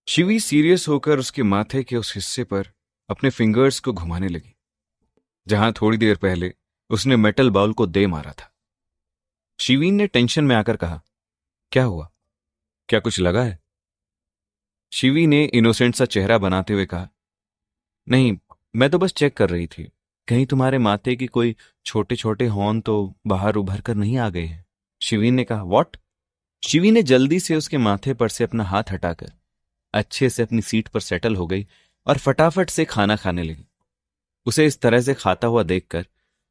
Shivi serious होकर उसके माथे के उस हिस्से पर अपने फिंगर्स को घुमाने लगी जहां थोड़ी देर पहले उसने मेटल बाउल को दे मारा था। शिवीन ने टेंशन में आकर कहा, क्या हुआ? क्या कुछ लगा है? शिवी ने इनोसेंट सा चेहरा बनाते हुए कहा, नहीं, मैं तो बस चेक कर रही थी, कहीं तुम्हारे माथे की कोई छोटे छोटे हॉर्न तो बाहर उभर कर नहीं आ गए हैं। शिवीन ने कहा, व्हाट? शिवी ने जल्दी से उसके माथे पर से अपना हाथ हटाकर अच्छे से अपनी सीट पर सेटल हो गई और फटाफट से खाना खाने लगी। उसे इस तरह से खाता हुआ देखकर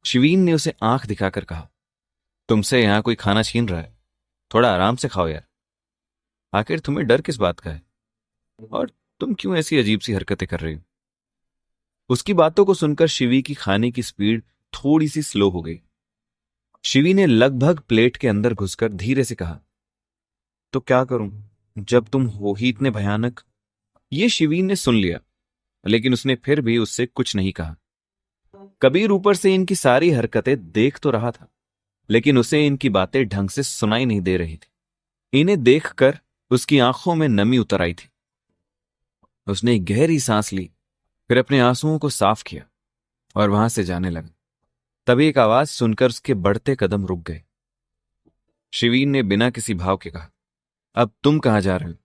शिवीन ने उसे आंख दिखाकर कहा, तुमसे यहां कोई खाना छीन रहा है, थोड़ा आराम से खाओ यार। आखिर तुम्हें डर किस बात का है और तुम क्यों ऐसी अजीब सी हरकतें कर रही हो? उसकी बातों को सुनकर शिवी की खाने की स्पीड थोड़ी सी स्लो हो गई। शिवी ने लगभग प्लेट के अंदर घुसकर धीरे से कहा, तो क्या करूं जब तुम हो ही इतने भयानक? ये शिवीन ने सुन लिया, लेकिन उसने फिर भी उससे कुछ नहीं कहा। कबीर ऊपर से इनकी सारी हरकतें देख तो रहा था, लेकिन उसे इनकी बातें ढंग से सुनाई नहीं दे रही थी। इन्हें देखकर उसकी आंखों में नमी उतर आई थी। उसने एक गहरी सांस ली, फिर अपने आंसुओं को साफ किया और वहां से जाने लगा। तभी एक आवाज सुनकर उसके बढ़ते कदम रुक गए। शिवीन ने बिना किसी भाव के कहा, अब तुम कहां जा रहे हो?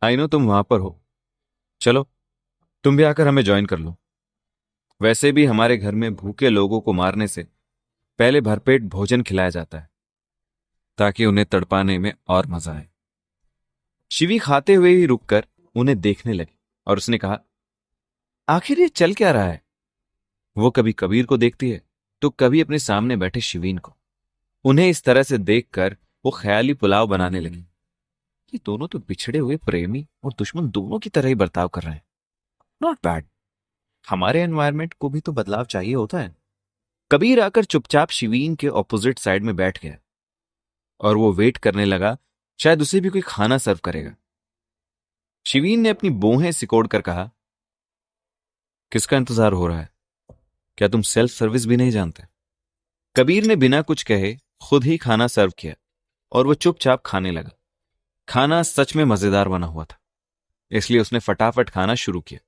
आई नो तुम वहां पर हो, चलो तुम भी आकर हमें ज्वाइन कर लो। वैसे भी हमारे घर में भूखे लोगों को मारने से पहले भरपेट भोजन खिलाया जाता है ताकि उन्हें तड़पाने में और मजा आए। शिवी खाते हुए ही रुककर उन्हें देखने लगी और उसने कहा, आखिर ये चल क्या रहा है? वो कभी कबीर को देखती है तो कभी अपने सामने बैठे शिवीन को। उन्हें इस तरह से देखकर वो ख्याली पुलाव बनाने लगी। ये दोनों तो बिछड़े हुए प्रेमी और दुश्मन दोनों की तरह ही बर्ताव कर रहे हैं। Not bad. हमारे एनवायरनमेंट को भी तो बदलाव चाहिए होता है। कबीर आकर चुपचाप शिवीन के ऑपोजिट साइड में बैठ गया और वो वेट करने लगा, शायद उसे भी कोई खाना सर्व करेगा। शिवीन ने अपनी बोहें सिकोड़ कर कहा, किसका इंतजार हो रहा है? क्या तुम सेल्फ सर्विस भी नहीं जानते? कबीर ने बिना कुछ कहे खुद ही खाना सर्व किया और वो चुपचाप खाने लगा। खाना सच में मजेदार बना हुआ था, इसलिए उसने फटाफट खाना शुरू किया।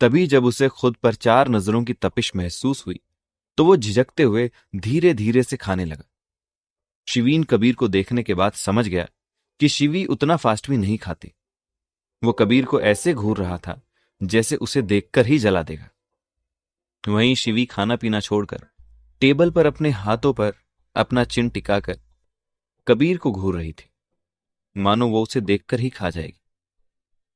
तभी जब उसे खुद पर चार नजरों की तपिश महसूस हुई तो वो झिझकते हुए धीरे धीरे से खाने लगा। शिवीन कबीर को देखने के बाद समझ गया कि शिवी उतना फास्ट भी नहीं खाती। वो कबीर को ऐसे घूर रहा था जैसे उसे देखकर ही जला देगा। वहीं शिवी खाना पीना छोड़कर टेबल पर अपने हाथों पर अपना चिन टिकाकर कबीर को घूर रही थी, मानो वो उसे देखकर ही खा जाएगी।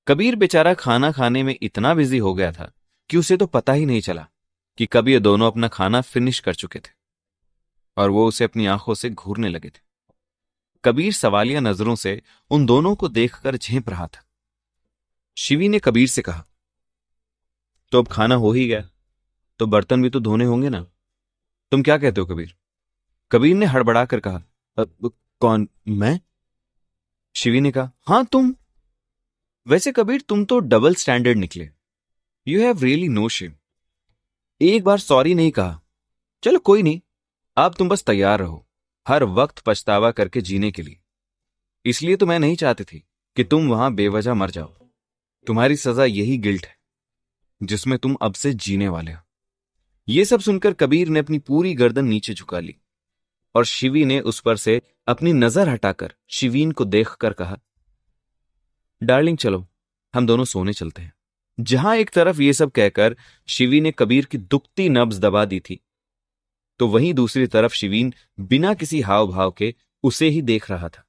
कबीर बेचारा खाना खाने में इतना बिजी हो गया था कि उसे तो पता ही नहीं चला कि कब ये दोनों अपना खाना फिनिश कर चुके थे और वो उसे अपनी आंखों से घूरने लगे थे। कबीर सवालिया नजरों से उन दोनों को देखकर झेंप रहा था। शिवी ने कबीर से कहा, तो अब खाना हो ही गया तो बर्तन भी तो धोने होंगे ना? तुम क्या कहते हो कबीर? कबीर ने हड़बड़ाकर कहा, कौन, मैं? शिवी ने कहा, हां तुम। वैसे कबीर तुम तो डबल स्टैंडर्ड निकले। You have really no shame. एक बार सॉरी नहीं कहा। चलो कोई नहीं, अब तुम बस तैयार रहो हर वक्त पछतावा करके जीने के लिए। इसलिए तो मैं नहीं चाहती थी कि तुम वहां बेवजह मर जाओ। तुम्हारी सजा यही गिल्ट है जिसमें तुम अब से जीने वाले हो। यह सब सुनकर कबीर ने अपनी पूरी गर्दन नीचे झुका ली और शिवी ने उस पर से अपनी नजर हटाकर शिवीन को देखकर कहा, डार्लिंग चलो हम दोनों सोने चलते हैं। जहां एक तरफ यह सब कहकर शिवी ने कबीर की दुखती नब्ज दबा दी थी, तो वहीं दूसरी तरफ शिवीन बिना किसी हाव भाव के उसे ही देख रहा था।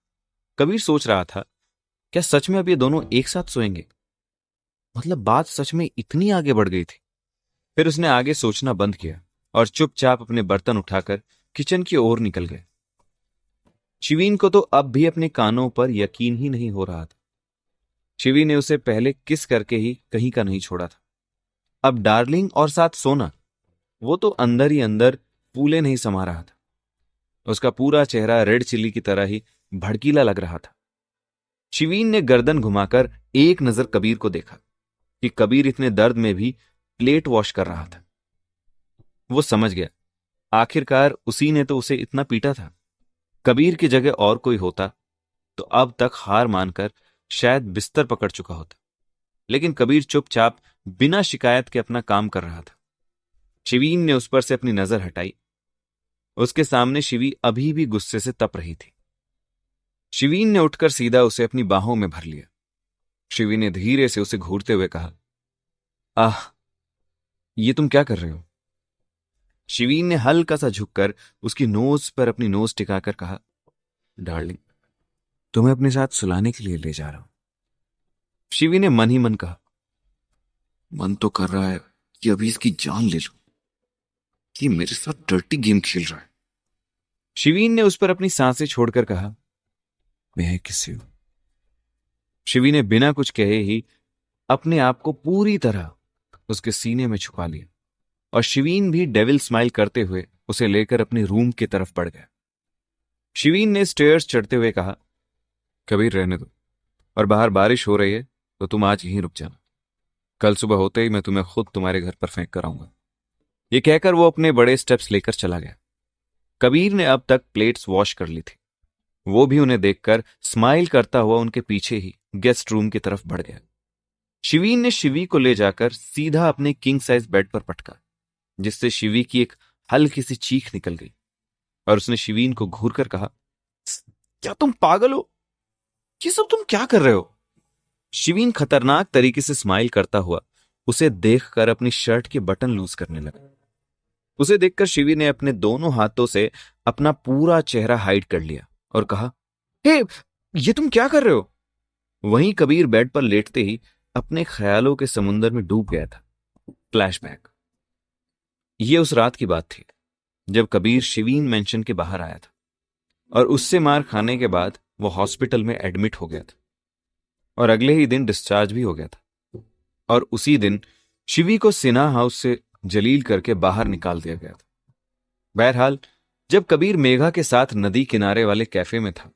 कबीर सोच रहा था, क्या सच में अब ये दोनों एक साथ सोएंगे? मतलब बात सच में इतनी आगे बढ़ गई थी। फिर उसने आगे सोचना बंद किया और चुपचाप अपने बर्तन उठाकर किचन की ओर निकल गए। शिवीन को तो अब भी अपने कानों पर यकीन ही नहीं हो रहा था। शिवी ने उसे पहले किस करके ही कहीं का नहीं छोड़ा था, अब डार्लिंग और साथ सोना, वो तो अंदर ही अंदर फूले नहीं समा रहा था। उसका पूरा चेहरा रेड चिल्ली की तरह ही भड़कीला लग रहा था। शिवीन ने गर्दन घुमाकर एक नजर कबीर को देखा कि कबीर इतने दर्द में भी प्लेट वॉश कर रहा था। वो समझ गया, आखिरकार उसी ने तो उसे इतना पीटा था। कबीर की जगह और कोई होता तो अब तक हार मानकर शायद बिस्तर पकड़ चुका होता। लेकिन कबीर चुपचाप बिना शिकायत के अपना काम कर रहा था। शिवीन ने उस पर से अपनी नजर हटाई। उसके सामने शिवी अभी भी गुस्से से तप रही थी। शिवीन ने उठकर सीधा उसे अपनी बाहों में भर लिया। शिवी ने धीरे से उसे घूरते हुए कहा, आह, ये तुम क्या कर रहे हो? शिवीन ने हल्का सा झुककर उसकी नोज पर अपनी नोज टिकाकर कहा, डार्लिंग, तुम्हें अपने साथ सुलाने के लिए ले जा रहा हूं। शिवी ने मन ही मन कहा, मन तो कर रहा है कि अभी इसकी जान ले लूं। ये मेरे साथ डर्टी गेम खेल रहा है। शिवीन ने उस पर अपनी सांसें छोड़कर कहा, मैं किसी हूं। शिवी ने बिना कुछ कहे ही अपने आप को पूरी तरह उसके सीने में छुपा लिया और शिवीन भी डेविल स्माइल करते हुए उसे लेकर अपने रूम की तरफ बढ़ गया। शिवीन ने स्टेयर्स चढ़ते हुए कहा, कबीर रहने दो, और बाहर बारिश हो रही है तो तुम आज यहीं रुक जाना। कल सुबह होते ही मैं तुम्हें खुद तुम्हारे घर पर फेंक कर आऊंगा। ये कहकर वो अपने बड़े स्टेप्स लेकर चला गया। कबीर ने अब तक प्लेट्स वॉश कर ली थी। वो भी उन्हें देखकर स्माइल करता हुआ उनके पीछे ही गेस्ट रूम की तरफ बढ़ गया। शिवीन ने शिवी को ले जाकर सीधा अपने किंग साइज बेड पर पटका, जिससे शिवी की एक हल्की सी चीख निकल गई और उसने शिवीन को घूर कर कहा, क्या तुम पागल हो? ये सब तुम क्या कर रहे हो? शिवीन खतरनाक तरीके से स्माइल करता हुआ उसे देखकर अपनी शर्ट के बटन लूज करने लगा। उसे देखकर शिवी ने अपने दोनों हाथों से अपना पूरा चेहरा हाइड कर लिया और कहा, हे, ये तुम क्या कर रहे हो? वहीं कबीर बेड पर लेटते ही अपने ख्यालों के समुंदर में डूब गया था। फ्लैशबैक। ये उस रात की बात थी जब कबीर शिवीन मेंशन के बाहर आया था और उससे मार खाने के बाद वो हॉस्पिटल में एडमिट हो गया था और अगले ही दिन डिस्चार्ज भी हो गया था। और उसी दिन शिवी को सिन्हा हाउस से जलील करके बाहर निकाल दिया गया था। बहरहाल, जब कबीर मेघा के साथ नदी किनारे वाले कैफे में था,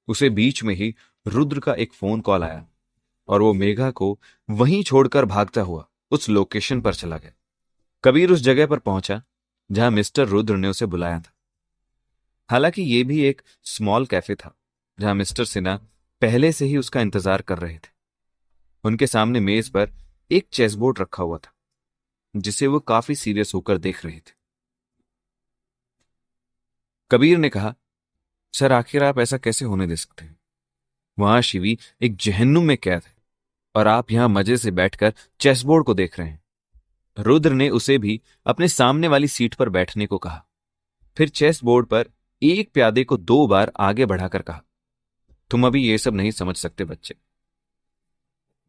उसे बीच में ही रुद्र का एक फोन कॉल आया और वो मेघा को वहीं छोड़कर भागता हुआ उस लोकेशन पर चला गया। कबीर उस जगह पर पहुंचा जहां मिस्टर रुद्र ने उसे बुलाया था। हालांकि यह भी एक स्मॉल कैफे था जहां मिस्टर सिन्हा पहले से ही उसका इंतजार कर रहे थे। उनके सामने मेज पर एक चेसबोर्ड रखा हुआ था जिसे वो काफी सीरियस होकर देख रहे थे। कबीर ने कहा, सर, आखिर आप ऐसा कैसे होने दे सकते हैं? वहां शिवी एक जहन्नुम में कैद है और आप यहां मजे से बैठकर चेसबोर्ड को देख रहे हैं। रुद्र ने उसे भी अपने सामने वाली सीट पर बैठने को कहा, फिर चेस बोर्ड पर एक प्यादे को 2 बार आगे बढ़ाकर कहा, तुम अभी ये सब नहीं समझ सकते बच्चे।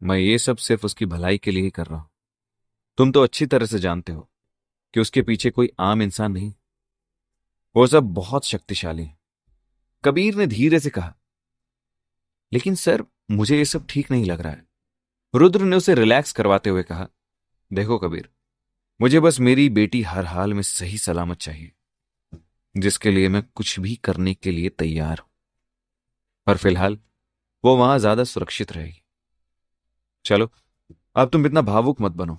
मैं ये सब सिर्फ उसकी भलाई के लिए ही कर रहा हूं। तुम तो अच्छी तरह से जानते हो कि उसके पीछे कोई आम इंसान नहीं, वो सब बहुत शक्तिशाली है। कबीर ने धीरे से कहा, लेकिन सर, मुझे ये सब ठीक नहीं लग रहा है। रुद्र ने उसे रिलैक्स करवाते हुए कहा, देखो कबीर, मुझे बस मेरी बेटी हर हाल में सही सलामत चाहिए, जिसके लिए मैं कुछ भी करने के लिए तैयार हूं। और फिलहाल वो वहां ज्यादा सुरक्षित रहेगी। चलो, अब तुम इतना भावुक मत बनो।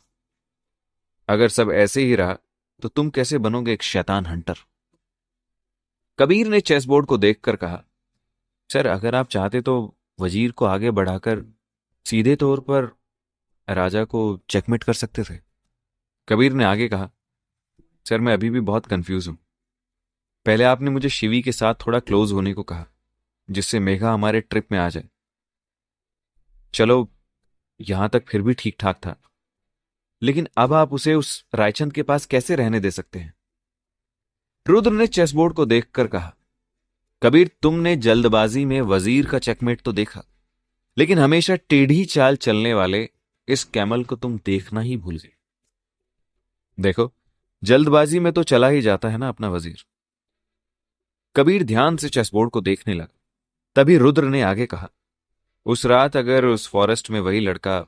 अगर सब ऐसे ही रहा तो तुम कैसे बनोगे एक शैतान हंटर? कबीर ने चेसबोर्ड को देखकर कहा, सर, अगर आप चाहते तो वजीर को आगे बढ़ाकर सीधे तौर पर राजा को चेकमेट कर सकते थे। कबीर ने आगे कहा, सर, मैं अभी भी बहुत कंफ्यूज हूं। पहले आपने मुझे शिवी के साथ थोड़ा क्लोज होने को कहा जिससे मेघा हमारे ट्रिप में आ जाए। चलो, यहां तक फिर भी ठीक ठाक था, लेकिन अब आप उसे उस रायचंद के पास कैसे रहने दे सकते हैं? रुद्र ने चेसबोर्ड को देखकर कहा, कबीर, तुमने जल्दबाजी में वजीर का चेकमेट तो देखा, लेकिन हमेशा टेढ़ी चाल चलने वाले इस कैमल को तुम देखना ही भूल गए। देखो, जल्दबाजी में तो चला ही जाता है ना अपना वजीर। कबीर ध्यान से चेसबोर्ड को देखने लगा। तभी रुद्र ने आगे कहा, उस रात अगर उस फॉरेस्ट में वही लड़का,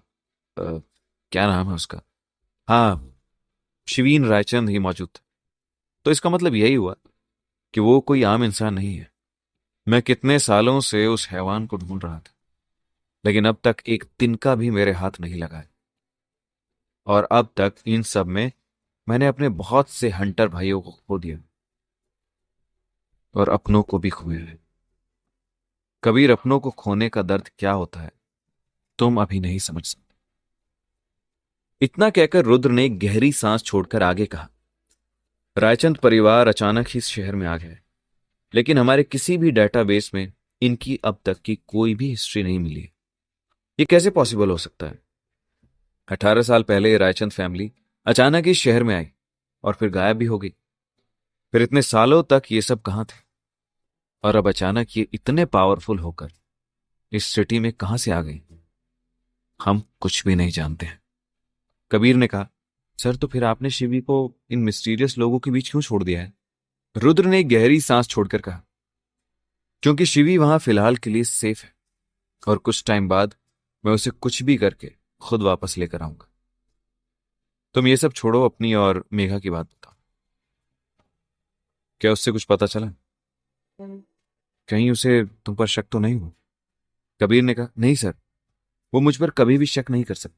क्या नाम है उसका, हाँ, शिवीन रायचंद ही मौजूद था, तो इसका मतलब यही हुआ कि वो कोई आम इंसान नहीं है। मैं कितने सालों से उस हैवान को ढूंढ रहा था, लेकिन अब तक एक तिनका भी मेरे हाथ नहीं लगा है। और अब तक इन सब में मैंने अपने बहुत से हंटर भाइयों को खो दिया और अपनों को भी खोया है। कबीर, अपनों को खोने का दर्द क्या होता है तुम अभी नहीं समझ सकते। इतना कहकर रुद्र ने एक गहरी सांस छोड़कर आगे कहा, रायचंद परिवार अचानक ही इस शहर में आ गया है, लेकिन हमारे किसी भी डेटाबेस में इनकी अब तक की कोई भी हिस्ट्री नहीं मिली है। ये कैसे पॉसिबल हो सकता है? 18 साल पहले रायचंद फैमिली अचानक इस शहर में आई और फिर गायब भी हो गई। फिर इतने सालों तक ये सब कहां थे? और अब अचानक ये इतने पावरफुल होकर इस सिटी में कहां से आ गई? हम कुछ भी नहीं जानते हैं। कबीर ने कहा, सर तो फिर आपने शिवी को इन मिस्टीरियस लोगों के बीच क्यों छोड़ दिया है? रुद्र ने गहरी सांस छोड़कर कहा, क्योंकि शिवी वहां फिलहाल के लिए सेफ है और कुछ टाइम बाद मैं उसे कुछ भी करके खुद वापस लेकर आऊंगा। तुम ये सब छोड़ो, अपनी और मेघा की बात बताओ। क्या उससे कुछ पता चला? कहीं उसे तुम पर शक तो नहीं हुआ? कबीर ने कहा, नहीं सर, वो मुझ पर कभी भी शक नहीं कर सकती,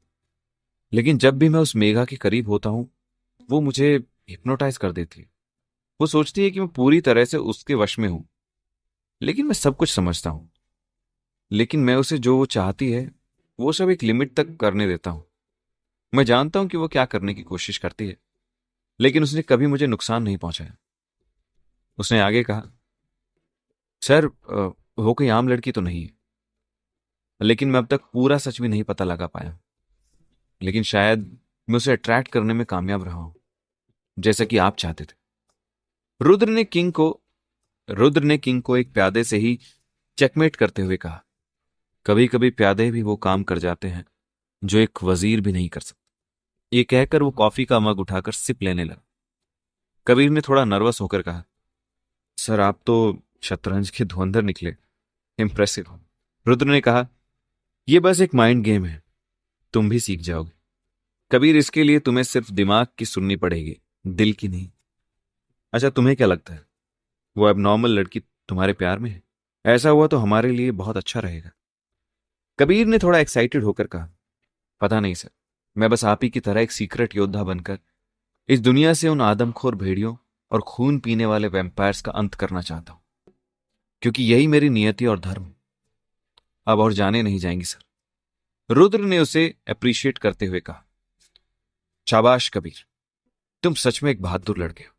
लेकिन जब भी मैं उस मेघा के करीब होता हूं वो मुझे हिप्नोटाइज कर देती है। वो सोचती है कि मैं पूरी तरह से उसके वश में हूं, लेकिन मैं सब कुछ समझता हूं। लेकिन मैं उसे जो वो चाहती है वो सब एक लिमिट तक करने देता हूं। मैं जानता हूं कि वो क्या करने की कोशिश करती है, लेकिन उसने कभी मुझे नुकसान नहीं पहुंचाया। उसने आगे कहा, सर वो कोई आम लड़की तो नहीं है, लेकिन मैं अब तक पूरा सच भी नहीं पता लगा पाया। लेकिन शायद मैं उसे अट्रैक्ट करने में कामयाब रहा हूं, जैसा कि आप चाहते थे। रुद्र ने किंग को एक प्यादे से ही चेकमेट करते हुए कहा, कभी कभी प्यादे भी वो काम कर जाते हैं जो एक वजीर भी नहीं कर सकता। ये कहकर वो कॉफी का मग उठाकर सिप लेने लगा। कबीर ने थोड़ा नर्वस होकर कहा, सर आप तो शतरंज के धुरंधर निकले, इंप्रेसिव। रुद्र ने कहा, यह बस एक माइंड गेम है, तुम भी सीख जाओगे। कबीर, इसके लिए तुम्हें सिर्फ दिमाग की सुननी पड़ेगी, दिल की नहीं। अच्छा, तुम्हें क्या लगता है वो एबनॉर्मल लड़की तुम्हारे प्यार में है? ऐसा हुआ तो हमारे लिए बहुत अच्छा रहेगा। कबीर ने थोड़ा एक्साइटेड होकर कहा, पता नहीं सर, मैं बस आप ही की तरह एक सीक्रेट योद्धा बनकर इस दुनिया से उन आदमखोर भेड़ियों और खून पीने वाले वैम्पायर्स का अंत करना चाहता हूं, क्योंकि यही मेरी नियति और धर्म है। अब और जाने नहीं जाएंगी सर। रुद्र ने उसे अप्रिशिएट करते हुए कहा, शाबाश कबीर, तुम सच में एक बहादुर लड़के हो।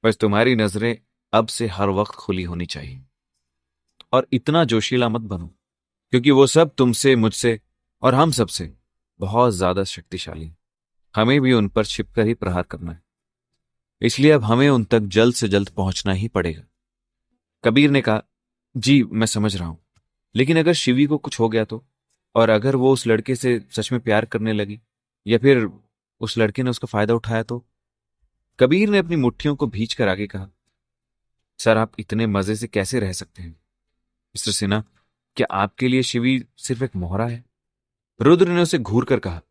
बस तुम्हारी नजरें अब से हर वक्त खुली होनी चाहिए, और इतना जोशीला मत बनो, क्योंकि वो सब तुमसे, मुझसे और हम सबसे बहुत ज्यादा शक्तिशाली हैं। हमें भी उन पर छिपकर ही प्रहार करना है, इसलिए अब हमें उन तक जल्द से जल्द पहुंचना ही पड़ेगा। कबीर ने कहा, जी मैं समझ रहा हूं, लेकिन अगर शिवी को कुछ हो गया तो? और अगर वो उस लड़के से सच में प्यार करने लगी, या फिर उस लड़के ने उसका फायदा उठाया तो? कबीर ने अपनी मुट्ठियों को भींच कर आगे कहा, सर आप इतने मजे से कैसे रह सकते हैं? मिस्टर सिन्हा, क्या आपके लिए शिवी सिर्फ एक मोहरा है? रुद्र ने उसे घूर कर कहा,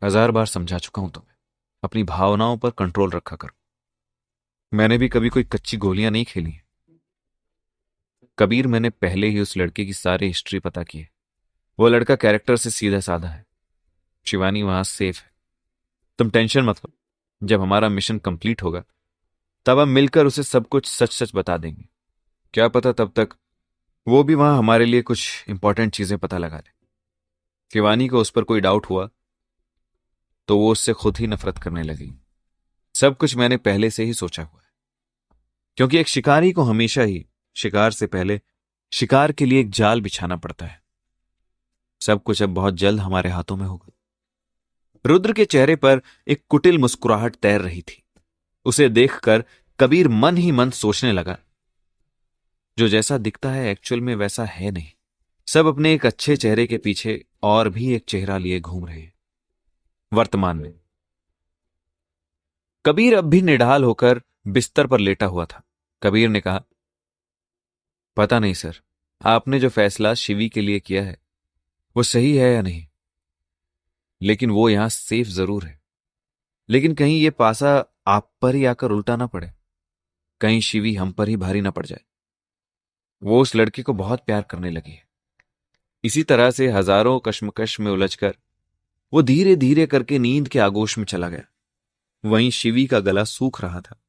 1000 बार समझा चुका हूं तुम्हें, अपनी भावनाओं पर कंट्रोल रखा करो। मैंने भी कभी कोई कच्ची गोलियां नहीं खेली हैं। कबीर, मैंने पहले ही उस लड़के की सारी हिस्ट्री पता की है। वो लड़का कैरेक्टर से सीधा साधा है। शिवानी वहां सेफ है, तुम टेंशन मत लो। जब हमारा मिशन कंप्लीट होगा तब हम मिलकर उसे सब कुछ सच सच बता देंगे। क्या पता तब तक वो भी वहां हमारे लिए कुछ इंपॉर्टेंट चीजें पता लगा ले। शिवानी को उस पर कोई डाउट हुआ तो वो उससे खुद ही नफरत करने लगी। सब कुछ मैंने पहले से ही सोचा हुआ है, क्योंकि एक शिकारी को हमेशा ही शिकार से पहले शिकार के लिए एक जाल बिछाना पड़ता है। सब कुछ अब बहुत जल्द हमारे हाथों में होगा। रुद्र के चेहरे पर एक कुटिल मुस्कुराहट तैर रही थी। उसे देखकर कबीर मन ही मन सोचने लगा, जो जैसा दिखता है एक्चुअल में वैसा है नहीं। सब अपने एक अच्छे चेहरे के पीछे और भी एक चेहरा लिए घूम रहे हैं। वर्तमान में कबीर अब भी निढाल होकर बिस्तर पर लेटा हुआ था। कबीर ने कहा, पता नहीं सर, आपने जो फैसला शिवी के लिए किया है वो सही है या नहीं, लेकिन वो यहां सेफ जरूर है। लेकिन कहीं ये पासा आप पर ही आकर उल्टा ना पड़े, कहीं शिवी हम पर ही भारी ना पड़ जाए। वो उस लड़के को बहुत प्यार करने लगी है। इसी तरह से हजारों कश्मकश में उलझकर वो धीरे धीरे करके नींद के आगोश में चला गया। वहीं शिवी का गला सूख रहा था।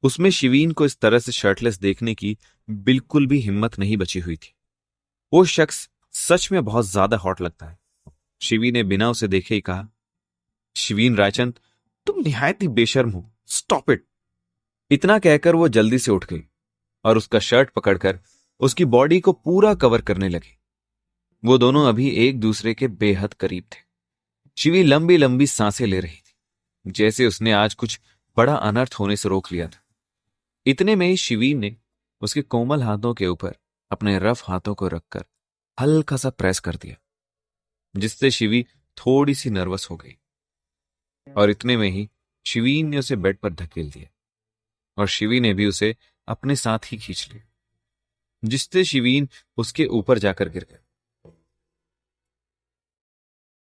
उसमें शिवीन को इस तरह से शर्टलेस देखने की बिल्कुल भी हिम्मत नहीं बची हुई थी। वो शख्स सच में बहुत ज्यादा हॉट लगता है। शिवी ने बिना उसे देखे ही कहा, शिवीन रायचंद, तुम निहायत ही बेशर्म हो, स्टॉप इट। इतना कहकर वो जल्दी से उठ गई और उसका शर्ट पकड़कर उसकी बॉडी को पूरा कवर करने लगी। वो दोनों अभी एक दूसरे के बेहद करीब थे। शिवी लंबी लंबी सांसें ले रही थी, जैसे उसने आज कुछ बड़ा अनर्थ होने से रोक लिया था। इतने में ही शिवीन ने उसके कोमल हाथों के ऊपर अपने रफ हाथों को रखकर हल्का सा प्रेस कर दिया, जिससे शिवी थोड़ी सी नर्वस हो गई। और इतने में ही शिवीन ने उसे बेड पर धकेल दिया और शिवी ने भी उसे अपने साथ ही खींच लिया, जिससे शिवीन उसके ऊपर जाकर गिर गया।